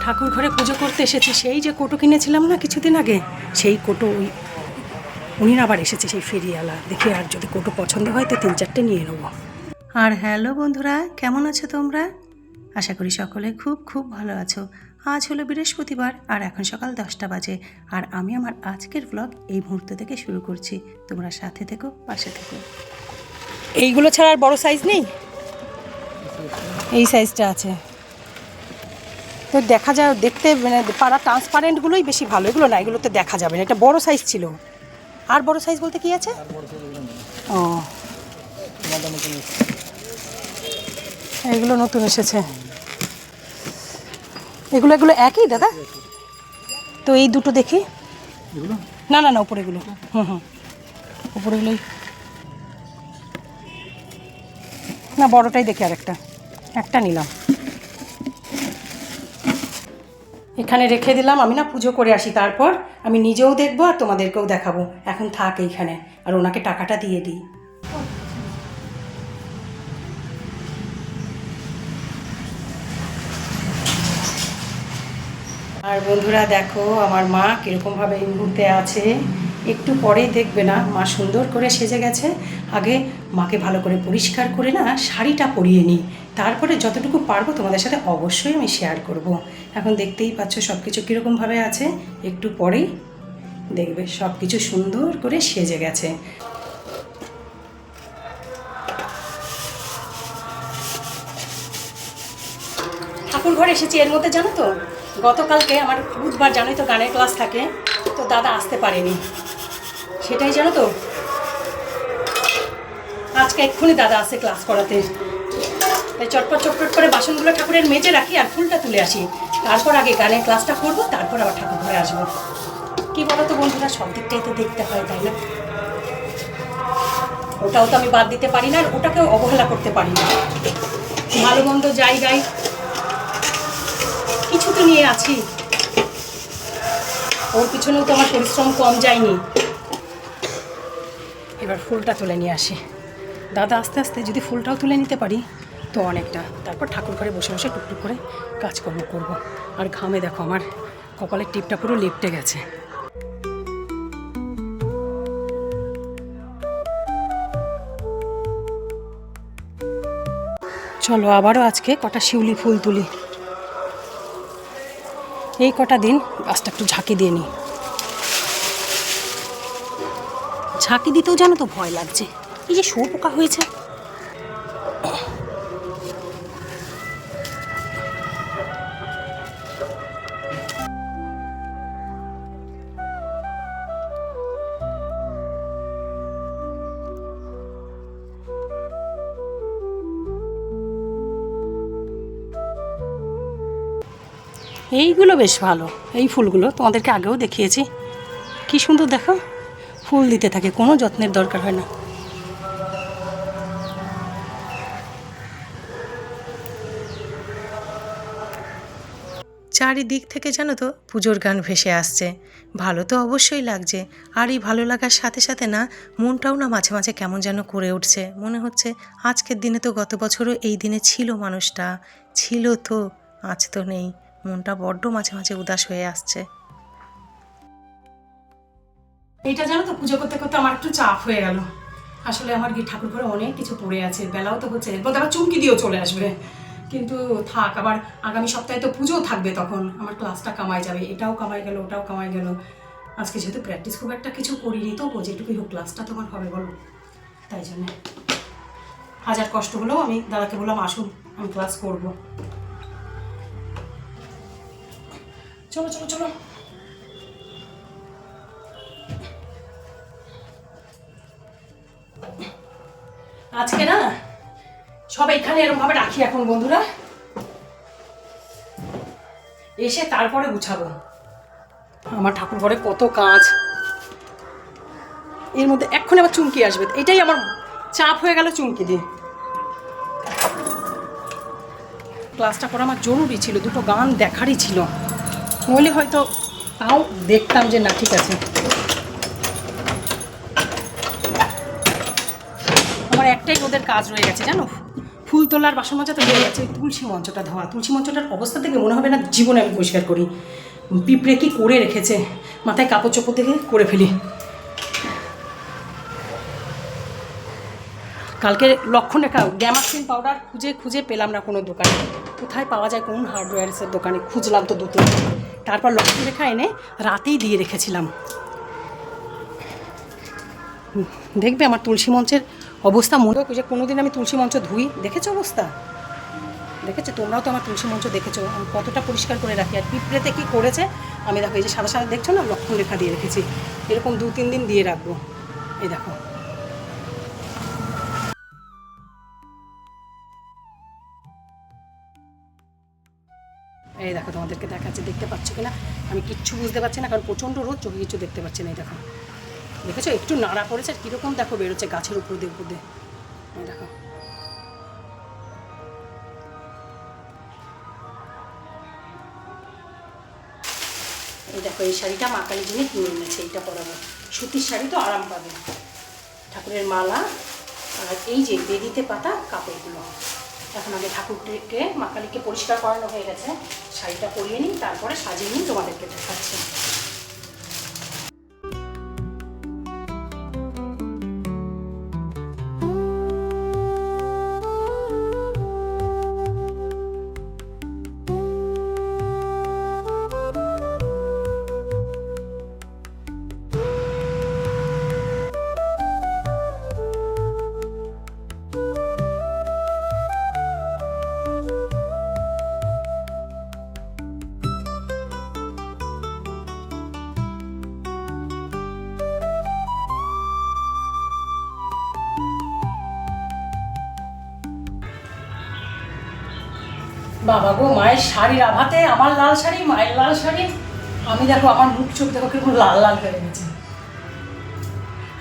ঠাকুর ঘরে পুজো করতে এসেছি। সেই যে কোটো কিনেছিলাম না কিছুদিন আগে, সেই কোটো উনি আবার এসেছে, সেই ফেরিওয়ালা। দেখি আর যদি কোটো পছন্দ হয় তো 3-4টে নিয়ে নেবো। আর হ্যালো বন্ধুরা, কেমন আছো তোমরা? আশা করি সকলে খুব খুব ভালো আছো। আজ হলো বৃহস্পতিবার আর এখন সকাল 10টা বাজে। আর আমি আমার আজকের ব্লগ এই মুহূর্ত থেকে শুরু করছি। তোমরা সাথে থেকো, পাশে থেকো। এইগুলো ছাড়া আর বড় সাইজ নেই? এই সাইজটা আছে তো দেখা যায়, দেখতে মানে পাড়া ট্রান্সপারেন্টগুলোই বেশি ভালো। এগুলো না, এগুলোতে দেখা যাবে না। এটা বড় সাইজ ছিল। আর বড় সাইজ বলতে কি আছে? ও, এগুলো নতুন এসেছে। এগুলো এগুলো একই দাদা? তো এই দুটো দেখি। না না না, উপরেগুলো। উপরেগুলোই না, বড়টাই দেখি। আর একটা নিলাম, এখানে রেখে দিলাম। আমি না পুজো করে আসি, তারপর আমি নিজেও দেখবো আর তোমাদেরকেও দেখাবো। এখন থাক এইখানে, আর ওনাকে টাকাটা দিয়ে দিই। আর বন্ধুরা দেখো আমার মা কীরকমভাবে এই মুহূর্তে আছে। একটু পরেই দেখবে না মা সুন্দর করে সেজে গেছে। আগে মাকে ভালো করে পরিষ্কার করে না শাড়িটা পরিয়ে নিই, তারপরে যতটুকু পারবো তোমাদের সাথে অবশ্যই আমি শেয়ার করব। এখন দেখতেই পাচ্ছ সব কিছু কীরকমভাবে আছে। একটু পরেই দেখবে সব কিছু সুন্দর করে সেজে গেছে। ঠাকুর ঘরে এসেছি এর মধ্যে, জানো তো গতকালকে আমার বুধবার, জানোই তো গানের ক্লাস থাকে, তো দাদা আসতে পারেনি। সেটাই জানো তো, আজকে এক্ষুনি দাদা আসে ক্লাস করাতে। তাই চটপট চটপট করে বাসনগুলো ঠাকুরের মেজে রাখি আর ফুলটা তুলে আসি। তারপর আগে গানের ক্লাসটা করবো, তারপর আবার ঠাকুর ঘরে আসবো। কী বলো তো বন্ধুরা, সব দিকটাই তো দেখতে হয়, তাই না? ওটাও তো আমি বাদ দিতে পারি না, আর ওটাকেও অবহেলা করতে পারি না। ভালো মন্দ জায়গায় কিছু তো নিয়ে আছি, ওর পিছনেও তো আমার পরিশ্রম কম যায়নি। এবার ফুলটা তুলে নিয়ে আসি। দাদা আস্তে আস্তে যদি ফুলটাও তুলে নিতে পারি তো অনেকটা। তারপর ঠাকুর ঘরে বসে বসে টুকটুক করে কাজকর্ম করব। আর ঘামে দেখো আমার কপালের টিপটা পুরো লেপটে গেছে। চলো আবারও আজকে কটা শিউলি ফুল তুলি। এই কটা দিন গাছটা একটু ঝাঁকি দিয়ে নিই। ঝাঁকি দিতেও জানো তো ভয় লাগছে, এই যে শুয়োপোকা হয়েছে। এইগুলো বেশ ভালো, এই ফুলগুলো তোমাদেরকে আগেও দেখিয়েছি। কি সুন্দর দেখো, ফুল দিতে থাকে, কোনো যত্নের দরকার হয় না। চারিদিক থেকে জানো তো পুজোর গান ভেসে আসছে। ভালো তো অবশ্যই লাগছে। আর এই ভালো লাগার সাথে সাথে না মনটাও না মাঝে মাঝে কেমন যেন করে উঠছে। মনে হচ্ছে আজকের দিনে তো গত বছরও এই দিনে ছিল মানুষটা, ছিল তো, আজ তো নেই। মনটা বড্ড মাঝে মাঝে উদাস হয়ে আসছে। এইটা জানো তো পুজো করতে করতে আমার একটু চাপ হয়ে গেল। আসলে আমার ঠাকুর ঘরে অনেক কিছু পড়ে আছে, বেলাও তো হচ্ছে, এরপর আবার চুমকি দিয়েও চলে আসবে। কিন্তু থাক, আবার আগামী সপ্তাহে তো পুজোও থাকবে, তখন আমার ক্লাসটা কামাই যাবে। এটাও কামাই গেল, ওটাও কামাই গেল। আজকে যেহেতু প্র্যাকটিস খুব একটা কিছু করিনি, তো যেটুকুই হোক ক্লাসটা তোমার হবে বলো, তাই জন্য হাজার কষ্ট হলেও আমি দাদাকে বললাম আসুন, আমি ক্লাস করব। চলো চলো চলো। আজকে না সব এখানে এরকমভাবে রাখি এখন বন্ধুরা, এসে তারপরে গুছাবো। আমার ঠাকুর ঘরে কত কাজ, এর মধ্যে এখন আবার চুমকি আসবে, এটাই আমার চাপ হয়ে গেল। চুমকি দিয়ে ক্লাসটা করা আমার জরুরি ছিল, দুটো গান দেখারই ছিল, নইলে হয়তো তাও দেখতাম যে না ঠিক আছে। আমার একটাই ওদের কাজ রয়ে গেছে জানো, ফুল তোলার বাসন মাজা তো হয়ে গেছে, তুলসী মঞ্চটা ধোয়া। তুলসী মঞ্চটার অবস্থা থেকে মনে হবে না জীবনে আমি পরিষ্কার করি। পিঁপড়ে কি করে রেখেছে, মাথায় কাপড় চোপড় থেকে করে ফেলি। কালকে লক্ষণরেখা গ্যামাক্সিন পাউডার খুঁজে খুঁজে পেলাম না কোনো দোকানে, কোথায় পাওয়া যায় কোন হার্ডওয়্যার্সের দোকানে, খুঁজলাম তো দুটো। তারপর লক্ষণরেখা এনে রাতেই দিয়ে রেখেছিলাম। দেখবে আমার তুলসী মঞ্চের অবস্থা, মনে হয় যে কোনোদিন আমি তুলসী মঞ্চ ধুই, দেখেছো অবস্থা? দেখেছো তোমরাও তো আমার তুলসী মঞ্চ দেখেছো আমি কতটা পরিষ্কার করে রাখি। আর পিঁপড়েতে কী করেছে আমি দেখো, এই যে সাদা সাদা দেখছো না, লক্ষণরেখা দিয়ে রেখেছি, এরকম 2-3 দিন দিয়ে রাখবো। এই দেখো, এই দেখো তোমাদেরকে দেখাচ্ছে, দেখতে পাচ্ছ কিনা আমি কিচ্ছু বুঝতে পারছি না, কারণ প্রচণ্ড রোদ, চোখে কিছু দেখতে পাচ্ছি না। এই দেখো, দেখেছো একটু নাড়া পড়েছে, আর কীরকম দেখো বেরোচ্ছে গাছের উপর দিয়ে উপর দিয়ে। এই দেখো, এই দেখো এই শাড়িটা মা কালীর জন্য কিনে এনেছে, এইটা পরাবো। সুতির শাড়ি তো আরাম পাবে। ঠাকুরের মালা আর এই যে বেদিতে পাতা কাপড়গুলো। এখন আগে ঠাকুরকে মা কালীকে পরিষ্কার করানো হয়ে গেছে, শাড়িটা পরিয়ে নিই, তারপরে সাজিয়ে নিই, তোমাদেরকে দেখাচ্ছি। বাবা গো, মায়ের শাড়ির আভাতে আমার লাল শাড়ি, মায়ের লাল শাড়ি, আমি দেখো আমার মুখ চোখ দেখো কিরকম লাল লাল হয়ে গেছে।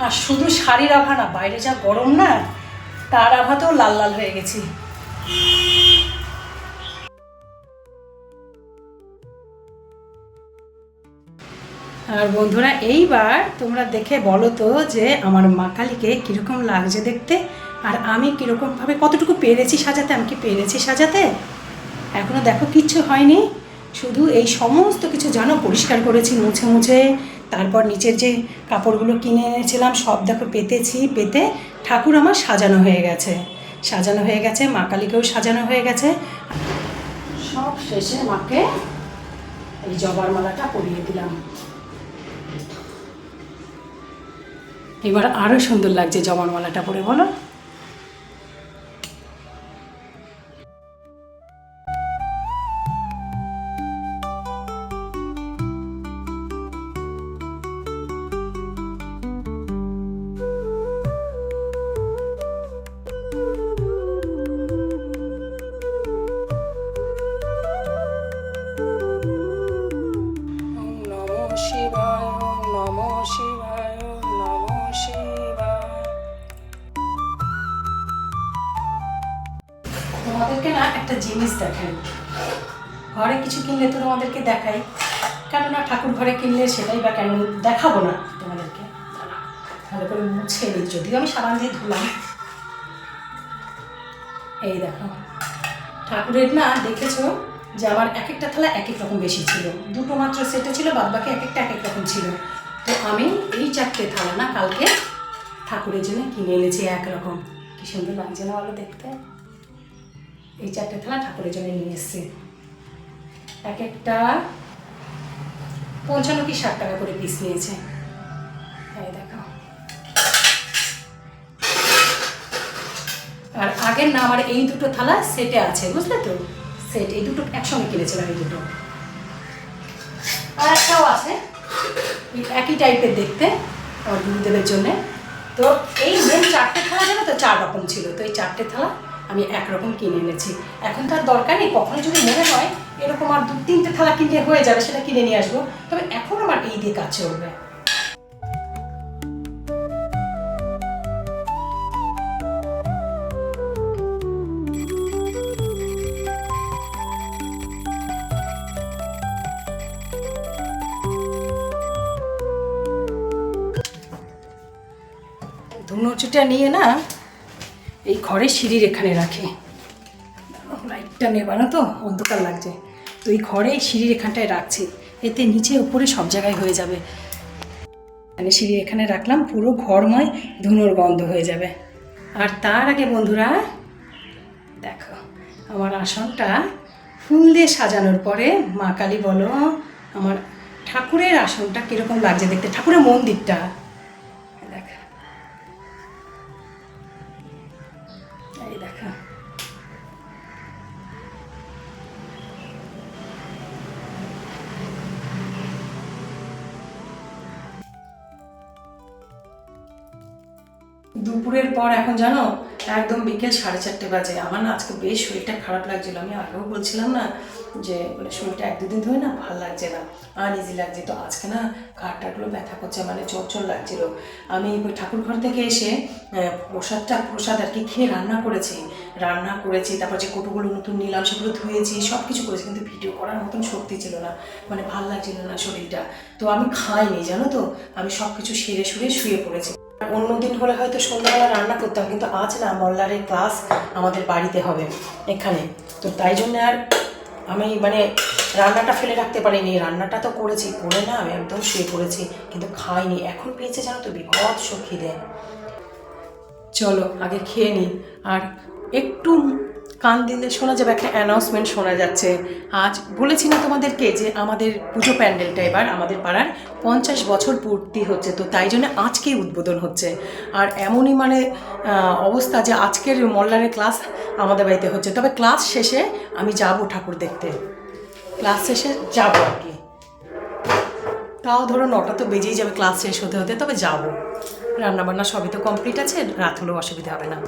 আর শুধু শাড়ির আভা না, বাইরে যা গরম না, তার আভাতেও লাল লাল হয়ে গেছি। আর বন্ধুরা এইবার তোমরা দেখে বলো তো যে আমার মা কালীকে কীরকম লাগছে দেখতে, আর আমি কীরকমভাবে কতটুকু পেরেছি সাজাতে। আমি কি পেরেছি সাজাতে? এখনও দেখো কিচ্ছু হয়নি, শুধু এই সমস্ত কিছু জানো পরিষ্কার করেছি মুছে মুছে। তারপর নিচের যে কাপড়গুলো কিনে এনেছিলাম সব দেখো পেতেছি, পেতে ঠাকুর আমার সাজানো হয়ে গেছে, সাজানো হয়ে গেছে, মা কালীকেও সাজানো হয়ে গেছে। সব শেষে মাকে এই জবার মালাটা পরিয়ে দিলাম। এবার আরও সুন্দর লাগছে জবার মালাটা পরে, বলো? তোমাদেরকে না একটা জিনিস দেখাই, ঘরে কিছু কিনলে তো তোমাদেরকে দেখাই, কেননা ঠাকুর ঘরে কিনলে সেটাই বা কেন দেখাবো না তোমাদেরকে। ভালো করে মুছে নিই, যদিও আমি সাবান দিয়ে ধুলাম। এই দেখো ঠাকুরের না, দেখেছো যে আমার এক একটা থালা এক এক রকম বেশি ছিল, দুটো মাত্র সেটে ছিল, বাদ বাকি এক একটা এক এক রকম ছিল। তো আমি এই 4টে থালা না কালকে ঠাকুরের জন্য কিনে এনেছি একরকম। কি সুন্দর লাগছে না বলো দেখতে? এই 4টে থালা ঠাকুরের জন্য নিয়ে এসেছি, এক একটা 55 কি 60 টাকা করে পিস নিয়েছে। এই দেখো, আর আগের না আমার এই দুটো থালা সেটে আছে, বুঝলে তো? সেট, এই দুটো একসঙ্গে কিনেছিলাম, এই দুটো। আর একটাও আছে একই টাইপের দেখতে আমার গুরুদেবের জন্যে। তো এই মেন 4টে থালা জানো তো 4 রকম ছিল, তো এই 4টে থালা আমি একরকম কিনে এনেছি। এখন তো আর দরকার নেই, কখনো যদি মনে হয় এরকম আর 2-3টে থালা কিনলে হয়ে যাবে, সেটা কিনে নিয়ে আসবো। তবে এখন আমার এই দিয়ে কাজ চলবে। ধুনোচুটা নিয়ে না এই ঘরে সিঁড়ির এখানে রাখে, লাইটটা নেবানো তো অন্ধকার লাগছে, তো এই ঘরে সিঁড়ির এখানটায় রাখছি, এতে নিচে উপরে সব জায়গায় হয়ে যাবে। মানে সিঁড়ির এখানে রাখলাম, পুরো ঘরময় ধুনোর গন্ধ হয়ে যাবে। আর তার আগে বন্ধুরা দেখো আমার আসনটা ফুল দিয়ে সাজানোর পরে, মা কালী বলো আমার ঠাকুরের আসনটা কীরকম লাগছে দেখতে, ঠাকুরের মন্দিরটা দেখা, এই দেখা। দুপুরের পর এখন জানো একদম বিকেল 4:30 বাজে। আমার না আজকে বেশ শরীরটা খারাপ লাগছিল, আমি আগেও বলছিলাম না যে মানে শরীরটা 1-2 দিন ধরে না ভালো লাগছে না, আনইজি লাগছে। তো আজকে না ঘাটটাগুলো ব্যথা করছে, মানে চোর লাগছিল। আমি ওই ঠাকুর ঘর থেকে এসে প্রসাদ আর কি খেয়ে রান্না করেছি, তারপর যে কোটোগুলো নতুন নিলাম সেগুলো ধুয়েছি, সব কিছু করেছি, কিন্তু ভিডিও করার মতন শক্তি ছিল না, মানে ভাল লাগছিল না শরীরটা। তো আমি খাইনি জানো তো, আমি সব কিছু সেরে শুয়ে পড়েছি। অন্যদিন হলে হয়তো সন্ধ্যাবেলা রান্না করতাম, কিন্তু আজ না মল্লারের ক্লাস আমাদের বাড়িতে হবে এখানে, তো তাই জন্য আর আমি মানে রান্নাটা ফেলে রাখতে পারিনি। রান্নাটা তো করেছি, করে না আমি একদম শুয়ে পড়েছি, কিন্তু খাইনি। এখন পেয়েছে জানো তো বিভৎস খিদে। চলো আগে খেয়ে নিই, আর একটু কান দিলে শোনা যাবে, একটা অ্যানাউন্সমেন্ট শোনা যাচ্ছে। আজ বলেছি না তোমাদেরকে যে আমাদের পুজো প্যান্ডেলটা এবার আমাদের পাড়ার 50 বছর পূর্তি হচ্ছে, তো তাই জন্য আজকেই উদ্বোধন হচ্ছে। আর এমনই মানে অবস্থা যে আজকের মল্লারের ক্লাস আমাদের বাড়িতে হচ্ছে, তবে ক্লাস শেষে আমি যাব ঠাকুর দেখতে, ক্লাস শেষে যাব আর কি। তাও ধরো 9টা তো বেজেই যাবে ক্লাস শেষ হতে, তবে যাব। রান্নাবান্না সবই তো কমপ্লিট আছে, রাত হলেও অসুবিধা হবে না।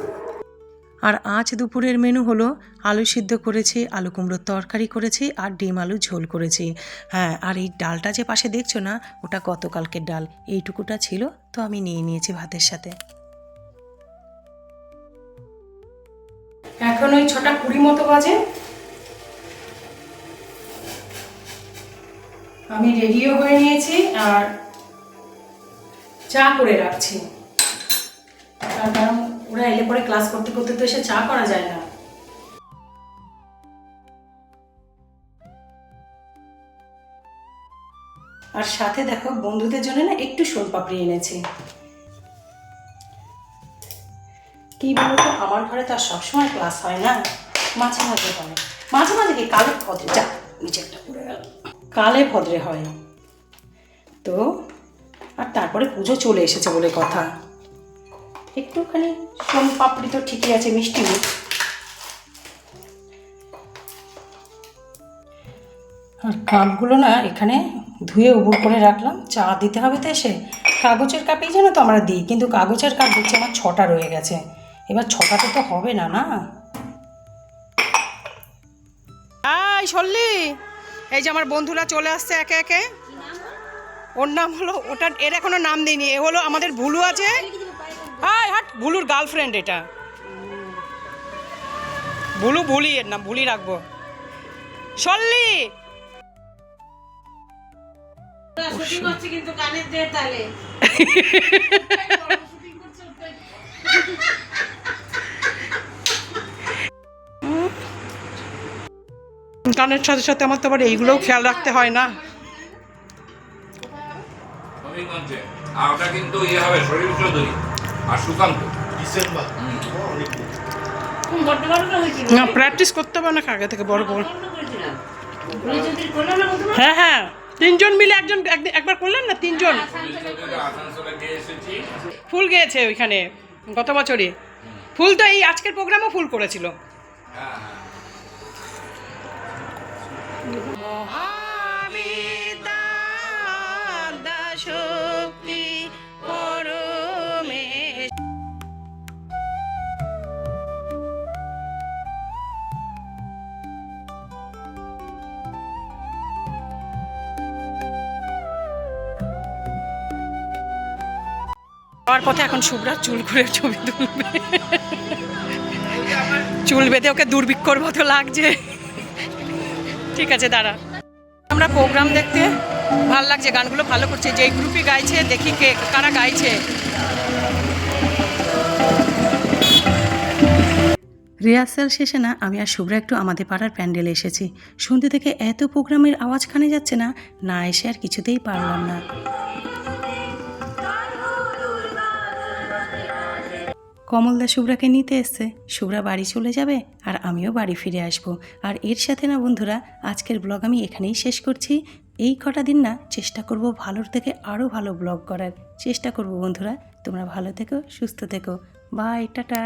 আর আজ দুপুরের মেনু হলো আলু সিদ্ধ করেছি, আলু কুমড়োর তরকারি করেছি, আর ডিম আলু ঝোল করেছি। হ্যাঁ, আর এই ডালটা যে পাশে দেখছো না, ওটা গতকালকের ডাল, এইটুকুটা ছিল, তো আমি নিয়ে নিয়েছি ভাতের সাথে। এখন ওই 6:20 মতো বাজে, আমি রেডিও হয়ে নিয়েছি আর চা করে রাখছি, তার কারণ ওরা এলে পরে ক্লাস করতে তো এসে চা করা যায় না। আর সাথে দেখো বন্ধুদের জন্য না একটু সোনপাপড়ি এনেছি। কি বলতো, আমার ঘরে তো আর সবসময় ক্লাস হয় না, মাঝে মাঝে হয়, মাঝে মাঝে কি কালে ভদ্রে, যা নিচে একটা পড়ে গেল, কালে ভদ্রে হয়। তো আর তারপরে পুজো চলে এসেছে বলে কথা, একটুখানি সোনপাপড়ি তো ঠিকই আছে, মিষ্টি মুখ। আর কাপগুলো না এখানে ধুয়ে উবুর করে রাখলাম, চা দিতে হবে তো এসে। কাগজের কাপেই যেন তো আমরা দিই, কিন্তু কাগজের কাপ দেখছি আমার 6টা রয়ে গেছে, এবার 6টাতে তো হবে না। এই সল্লি, এই যে আমার বন্ধুরা চলে আসছে একে একে। ওর নাম হলো, এর এখনো নাম দিইনি, এ হলো আমাদের ভুলু আছে, হাট ভুলুর গার্লফ্রেন্ড, এটা ভুলি, এর নাম ভুলি রাখবো। সল্লি গানের সাথে সাথে আমার তো আবার এইগুলোও খেয়াল রাখতে হয় না। কিন্তু না প্র্যাকটিস করতে হবে না আগে থেকে, বড় হ্যাঁ 3জন মিলে একবার করলেন না, 3জন ফুল গেয়েছে ওইখানে গত বছরই। ফুল তো এই আজকের প্রোগ্রামও ফুল করেছিল। শক্তি পরমেশ। যাওয়ার পথে এখন শুভ্রা চুল করে ছবি তুলবে, চুল বেঁধে ওকে দুর্ভিক্ষর মতো লাগছে। ঠিক আছে দাঁড়া, আমরা প্রোগ্রাম দেখতে ভালো লাগছে, গানগুলো ভালো করছে, যেই গ্রুপই গাইছে দেখি কারা গাইছে। রিহার্সাল শেষে না আমি আর শুভ্রা একটু আমাদের পাড়ার প্যান্ডেলে এসেছি। সন্ধ্যে থেকে এত প্রোগ্রামের আওয়াজ কানে যাচ্ছে না, না এসে আর কিছুতেই পারলাম না। কমলদা শুভ্রাকে নিতে এসছে, শুভ্রা বাড়ি চলে যাবে আর আমিও বাড়ি ফিরে আসব। আর এর সাথে না বন্ধুরা, আজকের ব্লগ আমি এখানেই শেষ করছি। এই কটা দিন না চেষ্টা করব ভালোর থেকে আরও ভালো ব্লগ করার চেষ্টা করব বন্ধুরা। তোমরা ভালো থেকো, সুস্থ থেকো। Bye, tata.